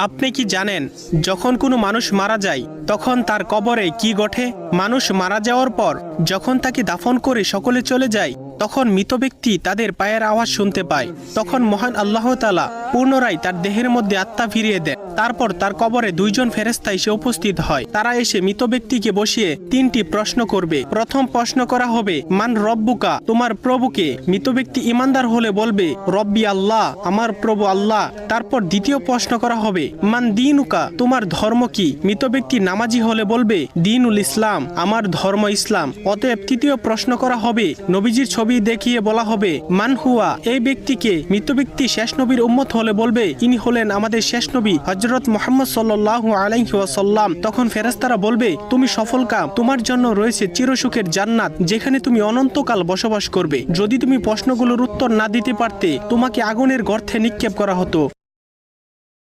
আপনি কি জানেন যখন কোনো মানুষ মারা যায় তখন তার কবরে কি ঘটে? মানুষ মারা যাওয়ার পর যখন তাকে দাফন করে সকলে চলে যায় তখন মৃত ব্যক্তি তাদের পায়ের আওয়াজ শুনতে পায়। তখন মহান আল্লাহ তাআলা পুনরায় তার দেহের মধ্যে আত্মা ফিরিয়ে দেন। তারপর তার কবরে দুইজন ফেরেশতা এসে উপস্থিত হয়। তারা এসে মৃত ব্যক্তিকে বসিয়ে তিনটি প্রশ্ন করবে। প্রথম প্রশ্ন করা হবে, মান রব্বুকা, তোমার প্রভুকে? মৃত ব্যক্তি ইমানদার হলে বলবে, রব্বি আল্লাহ, আমার প্রভু আল্লাহ। তারপর দ্বিতীয় প্রশ্ন করা হবে, মান দিনুকা, তোমার ধর্ম কি? মৃত ব্যক্তি নামাজি হলে বলবে, দিনুল ইসলাম, আমার ধর্ম ইসলাম। অতএব তৃতীয় প্রশ্ন করা হবে, নবীজির ছবি দেখিয়ে বলা হবে, মান হুয়া, এই ব্যক্তিকে? মৃত ব্যক্তি শেষ নবীর উম্মত হলে বলবে, ইনি হলেন আমাদের শেষ নবী হযরত মুহাম্মদ সাল্লাল্লাহু আলাইহি ওয়াসাল্লাম। তখন ফেরেশতারা বলবে, তুমি সফলকাম, তোমার জন্য রয়েছে চিরসুখের জান্নাত, যেখানে তুমি অনন্তকাল বসবাস করবে। যদি তুমি প্রশ্নগুলোর উত্তর না দিতে পারতে তোমাকে আগুনের গর্তে নিক্ষেপ করা হতো।